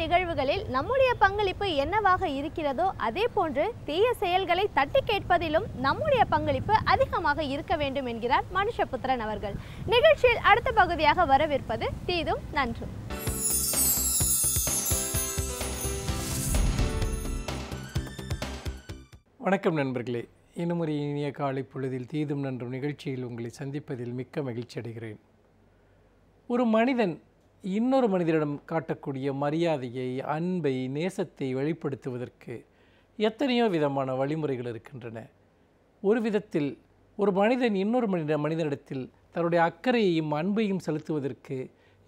நிகழ்வுகளில் நம்முடைய பங்களிப்பு என்னவாக இருக்கிறதோ அதே போன்று தீய செயல்களை தட்டி கேட்பதிலும் நம்முடைய பங்களிப்பு அதிகமாக இருக்க வேண்டும் என்கிறார் மனுஷபுத்திரன் அவர்கள். நிகழ்ச்சியில் அடுத்த பகுதியாக வரவிருப்பது தீதும் நன்றும். வணக்கம் நண்பர்களே, இன்னும் ஒரு இனிய காலை பொழுதில் தீதும் நன்றும் நிகழ்ச்சியில் உங்களை சந்திப்பதில் மிக்க மகிழ்ச்சி அடைகிறேன். ஒரு மனிதன் இன்னொரு மனிதரிடம் காட்டக்கூடிய மரியாதையை, அன்பை, நேசத்தை வெளிப்படுத்துவதற்கு எத்தனையோ விதமான வழிமுறைகள் இருக்கின்றன. ஒரு விதத்தில் ஒரு மனிதன் இன்னொரு மனிதனிடத்தில் தன்னுடைய அக்கறையையும் அன்பையும் செலுத்துவதற்கு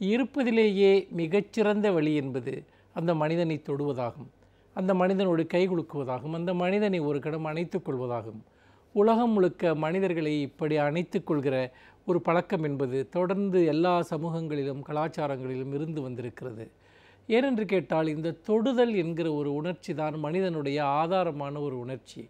இருப்பதிலேயே மிகச்சிறந்த வழி என்பது அந்த மனிதனை தொடுவதாகும், அந்த மனிதனோடு கை குலுக்குவதாகும், அந்த மனிதனை ஒரு கணம் அணைத்துக் கொள்வதாகும். உலகம் முழுக்க மனிதர்களை இப்படி அணைத்துக் கொள்கிற ஒரு பழக்கம் என்பது தொடர்ந்து எல்லா சமூகங்களிலும் கலாச்சாரங்களிலும் இருந்து வந்திருக்கிறது. ஏனென்று கேட்டால் இந்த தொடுதல் என்கிற ஒரு உணர்ச்சி தான் மனிதனுடைய ஆதாரமான ஒரு உணர்ச்சி.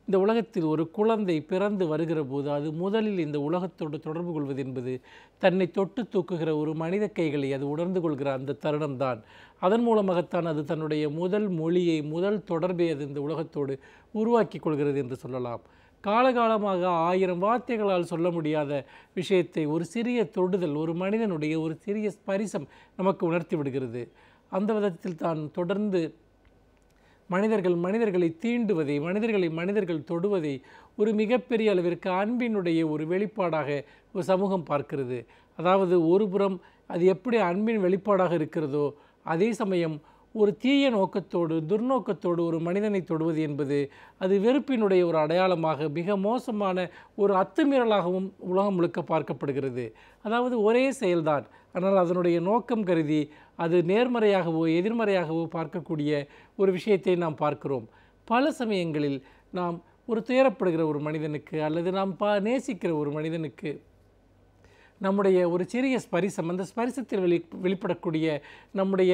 இந்த உலகத்தில் ஒரு குழந்தை பிறந்து வருகிற போது அது முதலில் இந்த உலகத்தோடு தொடர்பு கொள்வது என்பது தன்னை தொட்டு தூக்குகிற ஒரு மனித கைகளை அது உணர்ந்து கொள்கிற அந்த தருணம்தான். அதன் மூலமாகத்தான் அது தன்னுடைய முதல் மொழியை, முதல் தொடர்பை அது இந்த உலகத்தோடு உருவாக்கி கொள்கிறது என்று சொல்லலாம். காலகாலமாக 1000 வார்த்தைகளால் சொல்ல முடியாத விஷயத்தை ஒரு சிறிய தொடுதல், ஒரு மனிதனுடைய ஒரு சிறிய ஸ்பரிசம் நமக்கு உணர்த்தி விடுகிறது. அந்த விதத்தில் தான் தொடர்ந்து மனிதர்களை தீண்டுவதை, மனிதர்கள் தொடுவதை ஒரு மிகப்பெரிய அளவிற்கு அன்பினுடைய ஒரு வெளிப்பாடாக ஒரு சமூகம் பார்க்கிறது. அதாவது ஒருபுறம் அது எப்படி அன்பின் வெளிப்பாடாக இருக்கிறதோ அதே சமயம் ஒரு தீய நோக்கத்தோடு, துர்நோக்கத்தோடு ஒரு மனிதனை தொடுவது என்பது அது வெறுப்பினுடைய ஒரு அடையாளமாக, மிக மோசமான ஒரு அத்துமீறலாகவும் உலகம் முழுக்க பார்க்கப்படுகிறது. அதாவது ஒரே செயல்தான், ஆனால் அதனுடைய நோக்கம் கருதி அது நேர்மறையாகவோ எதிர்மறையாகவோ பார்க்கக்கூடிய ஒரு விஷயத்தை நாம் பார்க்கிறோம். பல சமயங்களில் நாம் ஒரு துயரப்படுகிற ஒரு மனிதனுக்கு அல்லது நாம் நேசிக்கிற ஒரு மனிதனுக்கு நம்முடைய ஒரு சிறிய ஸ்பரிசம், அந்த ஸ்பரிசத்தில் வெளிப்படக்கூடிய நம்முடைய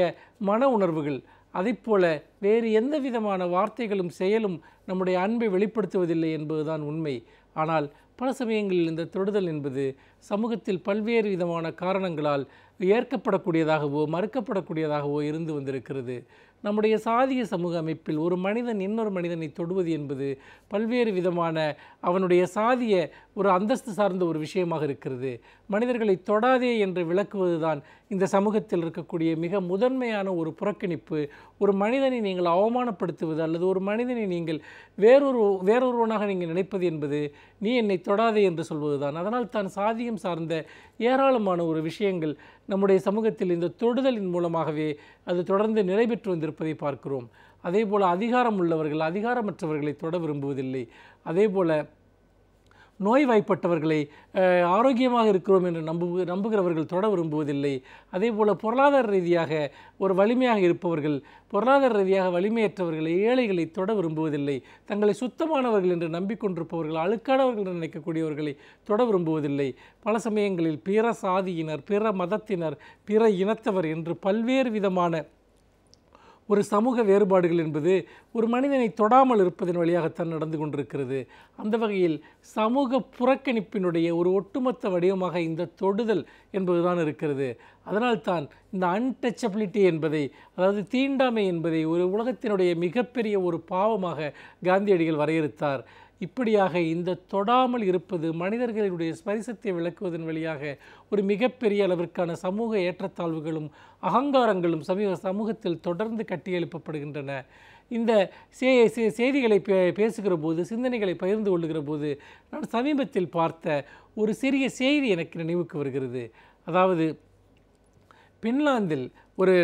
மன உணர்வுகள், அதைப்போல வேறு எந்த விதமான வார்த்தைகளும் செயலும் நம்முடைய அன்பை வெளிப்படுத்துவதில்லை என்பதுதான் உண்மை. ஆனால் பல சமயங்களில் இந்த தொடுதல் என்பது சமூகத்தில் பல்வேறு விதமான காரணங்களால் ஏற்கப்படக்கூடியதாகவோ மறுக்கப்படக்கூடியதாகவோ இருந்து வந்திருக்கிறது. நம்முடைய சாதிய சமூக அமைப்பில் ஒரு மனிதன் இன்னொரு மனிதனை தொடுவது என்பது பல்வேறு விதமான அவனுடைய சாதிய ஒரு அந்தஸ்து சார்ந்த ஒரு விஷயமாக இருக்கிறது. மனிதர்களை தொடாதே என்று விளக்குவது தான் இந்த சமூகத்தில் இருக்கக்கூடிய மிக முதன்மையான ஒரு புறக்கணிப்பு. ஒரு மனிதனை நீங்கள் அவமானப்படுத்துவது அல்லது ஒரு மனிதனை நீங்கள் வேறொருவனாக நீங்கள் நினைப்பது என்பது நீ என்னை தொடாதே என்று சொல்வது தான். அதனால் தான் சாதியம் சார்ந்த ஏராளமான ஒரு விஷயங்கள் நம்முடைய சமூகத்தில் இந்த தொடுதலின் மூலமாகவே அது தொடர்ந்து நிலை பெற்று வந்திருப்பதை பார்க்கிறோம். அதே போல் அதிகாரம் உள்ளவர்கள் அதிகாரமற்றவர்களை தொட விரும்புவதில்லை. அதே போல் நோய்வாய்ப்பட்டவர்களை ஆரோக்கியமாக இருக்கிறோம் என்று நம்புகிறவர்கள் தொட விரும்புவதில்லை. அதே போல் பொருளாதார ரீதியாக ஒரு வலிமையாக இருப்பவர்கள் பொருளாதார ரீதியாக வலிமையற்றவர்களை, ஏழைகளை தொட விரும்புவதில்லை. தங்களை சுத்தமானவர்கள் என்று நம்பிக்கொண்டிருப்பவர்கள், அழுக்கானவர்கள் என்று நினைக்கக்கூடியவர்களை தொட விரும்புவதில்லை. பல சமயங்களில் பிற சாதியினர், பிற மதத்தினர், பிற இனத்தவர் என்று பல்வேறு விதமான ஒரு சமூக வேறுபாடுகள் என்பது ஒரு மனிதனை தொடாமல் இருப்பதன் வழியாகத்தான் நடந்து கொண்டிருக்கிறது. அந்த வகையில் சமூக புறக்கணிப்பினுடைய ஒரு ஒட்டுமொத்த வடிவமாக இந்த தொடுதல் என்பதுதான் இருக்கிறது. அதனால்தான் இந்த அன்டச்சபிலிட்டி என்பதை, அதாவது தீண்டாமை என்பதை ஒரு உலகத்தினுடைய மிகப்பெரிய ஒரு பாவமாக காந்தியடிகள் வரையறுத்தார். இப்படியாக இந்த தொடாமல் இருப்பது மனிதர்களுடைய ஸ்பரிசத்தை விளக்குவதன் வழியாக ஒரு மிகப்பெரிய அளவிற்கான சமூக ஏற்றத்தாழ்வுகளும் அகங்காரங்களும் சமூகத்தில் தொடர்ந்து கட்டியெழுப்பப்படுகின்றன. இந்த செய்திகளை பேசுகிற போது, சிந்தனைகளை பகிர்ந்து கொள்ளுகிற போது நான் சமீபத்தில் பார்த்த ஒரு சிறிய செய்தி எனக்கு நினைவுக்கு வருகிறது. அதாவது பின்லாந்தில்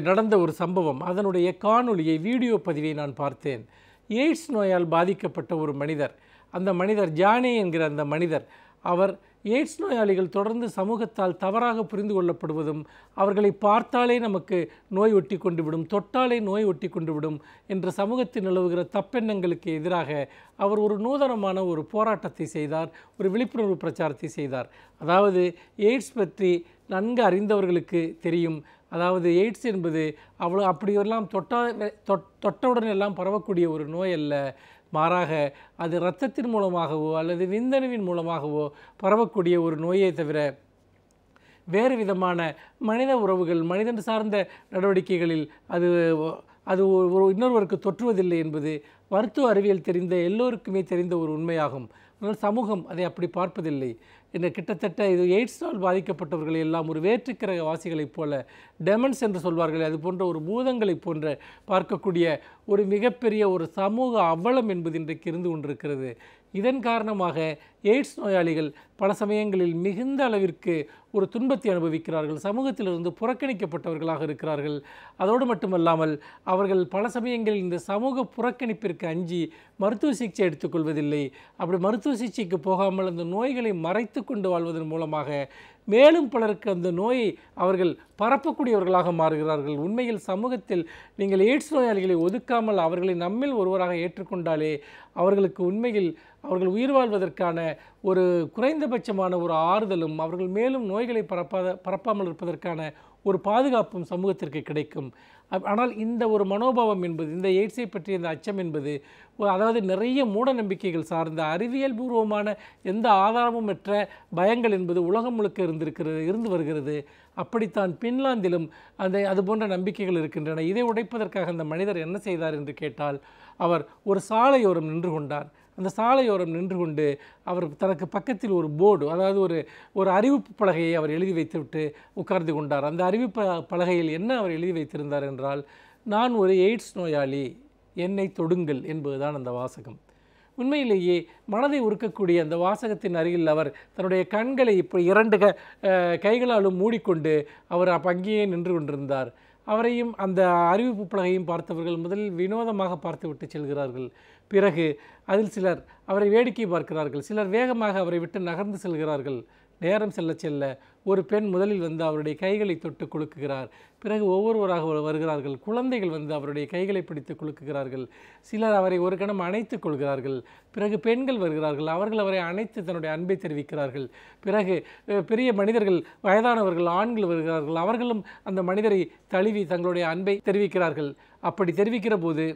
நடந்த ஒரு சம்பவம், அதனுடைய காணொளியை, வீடியோ பதிவை நான் பார்த்தேன். எய்ட்ஸ் நோயால் பாதிக்கப்பட்ட ஒரு மனிதர், அந்த மனிதர் ஜானி என்கிற அந்த மனிதர், அவர் எய்ட்ஸ் நோயாளிகள் தொடர்ந்து சமூகத்தால் தவறாக புரிந்து கொள்ளப்படுவதும், அவர்களை பார்த்தாலே நமக்கு நோய் ஒட்டி கொண்டு விடும், தொட்டாலே நோய் ஒட்டி கொண்டு விடும் என்ற சமூகத்தில் நிலவுகிற தப்பெண்ணங்களுக்கு எதிராக அவர் ஒரு நூதனமான ஒரு போராட்டத்தை செய்தார், ஒரு விழிப்புணர்வு பிரச்சாரத்தை செய்தார். அதாவது எய்ட்ஸ் பற்றி நன்கு அறிந்தவர்களுக்கு தெரியும். அதாவது எய்ட்ஸ் என்பது அப்படியெல்லாம் தொட்டவுடன் எல்லாம் பரவக்கூடிய ஒரு நோய் அல்ல. மாறாக அது இரத்தத்தின் மூலமாகவோ அல்லது விந்தணுவின் மூலமாகவோ பரவக்கூடிய ஒரு நோயை தவிர வேறு விதமான மனித உறவுகள், மனிதன் சார்ந்த நடவடிக்கைகளில் அது அது இன்னொருவருக்கு தொற்றுவதில்லை என்பது மருத்துவ அறிவியல் தெரிந்த எல்லோருக்குமே தெரிந்த ஒரு உண்மையாகும். ஆனால் சமூகம் அதை அப்படி பார்ப்பதில்லை. இந்த கிட்டத்தட்ட இது எய்ட்ஸால் பாதிக்கப்பட்டவர்களை எல்லாம் ஒரு வேற்றுக்கிரக வாசிகளைப் போல, டெமன்ஸ் என்று சொல்வார்கள், அது போன்ற ஒரு பூதங்களைப் போன்ற பார்க்கக்கூடிய ஒரு மிகப்பெரிய ஒரு சமூக அவலம் என்பது இன்றைக்கு இருந்து கொண்டிருக்கிறது. இதன் காரணமாக எய்ட்ஸ் நோயாளிகள் பல சமயங்களில் மிகுந்த அளவிற்கு ஒரு துன்பத்தை அனுபவிக்கிறார்கள், சமூகத்திலிருந்து புறக்கணிக்கப்பட்டவர்களாக இருக்கிறார்கள். அதோடு மட்டுமல்லாமல் அவர்கள் பல சமயங்களில் இந்த சமூக புறக்கணிப்பிற்கு அஞ்சி மருத்துவ சிகிச்சை எடுத்துக்கொள்வதில்லை. அப்படி மருத்துவ சிகிச்சைக்கு போகாமல் அந்த நோய்களை மறைத்து கொண்டு வாழ்வதன் மூலமாக மேலும் பலருக்கு அந்த நோயை அவர்கள் பரப்பக்கூடியவர்களாக மாறுகிறார்கள். உண்மையில் சமூகத்தில் நீங்கள் எய்ட்ஸ் நோயாளிகளை ஒதுக்காமல் அவர்களை நம்மில் ஒருவராக ஏற்றுக்கொண்டாலே அவர்களுக்கு உண்மையில் அவர்கள் உயிர் வாழ்வதற்கான ஒரு குறைந்தபட்சமான ஒரு ஆறுதலும், அவர்கள் மேலும் நோய்களை பரப்பாமல் இருப்பதற்கான ஒரு பாதுகாப்பும் சமூகத்திற்கு கிடைக்கும். ஆனால் இந்த ஒரு மனோபாவம் என்பது, இந்த எய்ட்ஸை பற்றிய இந்த அச்சம் என்பது, அதாவது நிறைய மூட நம்பிக்கைகள் சார்ந்த அறிவியல் பூர்வமான எந்த ஆதாரமும் பெற்ற பயங்கள் என்பது உலகம் முழுக்க இருந்து வருகிறது. அப்படித்தான் பின்லாந்திலும் அது போன்ற நம்பிக்கைகள் இருக்கின்றன. இதை உடைப்பதற்காக அந்த மனிதர் என்ன செய்தார் என்று கேட்டால், அவர் ஒரு சாலையோரம் நின்று கொண்டார். அந்த சாலையோரம் நின்று கொண்டு அவர் தனக்கு பக்கத்தில் ஒரு போர்டு, அதாவது ஒரு அறிவிப்பு பலகையை அவர் எழுதி வைத்துவிட்டு உட்கார்ந்து கொண்டார். அந்த அறிவிப்பு பலகையில் என்ன அவர் எழுதி வைத்திருந்தார் என்றால், நான் ஒரு எய்ட்ஸ் நோயாளி, என்னை தொடுங்கள் என்பதுதான் அந்த வாசகம். உண்மையிலேயே மனதை உருக்கக்கூடிய அந்த வாசகத்தின் அருகில் அவர் தன்னுடைய கண்களை இப்போ 2 கைகளாலும் மூடிக்கொண்டு அவர் அங்கேயே நின்று கொண்டிருந்தார். அவரையும் அந்த அறிவிப்பு பலகையும் பார்த்தவர்கள் முதலில் வினோதமாக பார்த்துவிட்டு செல்கிறார்கள். பிறகு அதில் சிலர் அவரை வேடிக்கை பார்க்கிறார்கள், சிலர் வேகமாக அவரை விட்டு நகர்ந்து செல்கிறார்கள். நேரம் செல்ல செல்ல ஒரு பெண் முதலில் வந்து அவருடைய கைகளை தொட்டு குலுக்குகிறார். பிறகு ஒவ்வொருவராக வருகிறார்கள். குழந்தைகள் வந்து அவருடைய கைகளை பிடித்து குலுக்குகிறார்கள். சிலர் அவரை ஒரு கணம் அணைத்துக் கொள்கிறார்கள். பிறகு பெண்கள் வருகிறார்கள், அவர்கள் அவரை அணைத்து தன்னுடைய அன்பை தெரிவிக்கிறார்கள். பிறகு பெரிய மனிதர்கள், வயதானவர்கள், ஆண்கள் வருகிறார்கள். அவர்களும் அந்த மனிதரை தழுவி தங்களுடைய அன்பை தெரிவிக்கிறார்கள். அப்படி தெரிவிக்கிற போது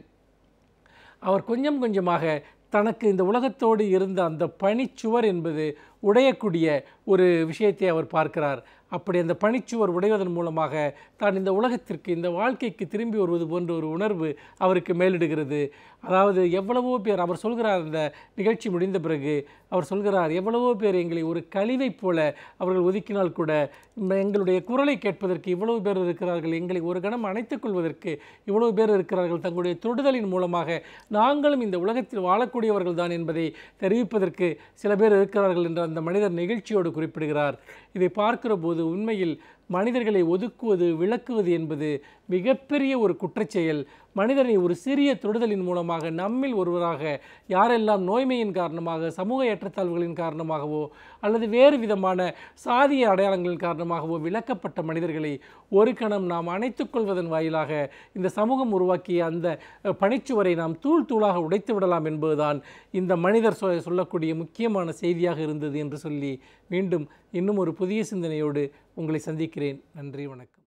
அவர் கொஞ்சம் கொஞ்சமாக தனக்கு இந்த உலகத்தோடு இருந்த அந்த பனிச்சுவர் என்பது உடையக்கூடிய ஒரு விஷயத்தை அவர் பார்க்கிறார். அப்படி அந்த பனிச்சுவர் உடைவதன் மூலமாக தான் இந்த உலகத்திற்கு, இந்த வாழ்க்கைக்கு திரும்பி வருவது போன்ற ஒரு உணர்வு அவருக்கு மேலிடுகிறது. அதாவது எவ்வளவோ பேர், அவர் சொல்கிறார், அந்த நிகழ்ச்சி முடிந்த பிறகு அவர் சொல்கிறார், எவ்வளவோ பேர் எங்களை ஒரு கழிவைப் போல அவர்கள் ஒதுக்கினால் கூட எங்களுடைய குரலை கேட்பதற்கு இவ்வளவு பேர் இருக்கிறார்கள், எங்களை ஒரு கணம் அணைத்துக் கொள்வதற்கு இவ்வளவு பேர் இருக்கிறார்கள், தங்களுடைய தொடுதலின் மூலமாக நாங்களும் இந்த உலகத்தில் வாழக்கூடியவர்கள் தான் என்பதை தெரிவிப்பதற்கு சில பேர் இருக்கிறார்கள் என்று அந்த மனிதர் நெகிழ்ச்சியோடு குறிப்பிடுகிறார். இதை பார்க்கிற போது உண்மையில் மனிதர்களை ஒதுக்குவது, விளக்குவது என்பது மிகப்பெரிய ஒரு குற்றச்செயல். மனிதனை ஒரு சிறிய தொடுதலின் மூலமாக நம்மில் ஒருவராக யாரெல்லாம் நோய்மையின் காரணமாக, சமூக ஏற்றத்தாழ்வுகளின் காரணமாகவோ அல்லது வேறு விதமான சாதிய அடையாளங்களின் காரணமாகவோ விளக்கப்பட்ட மனிதர்களை ஒரு கணம் நாம் அணைத்துக் கொள்வதன் வாயிலாக இந்த சமூகம் உருவாக்கிய அந்த பனிச்சுவரை நாம் தூள் தூளாக உடைத்து விடலாம் என்பதுதான் இந்த மனிதர் சொல்லக்கூடிய முக்கியமான செய்தியாக இருந்தது என்று சொல்லி மீண்டும் இன்னும் ஒரு புதிய சிந்தனையோடு உங்களை சந்திக்கிறேன். நன்றி, வணக்கம்.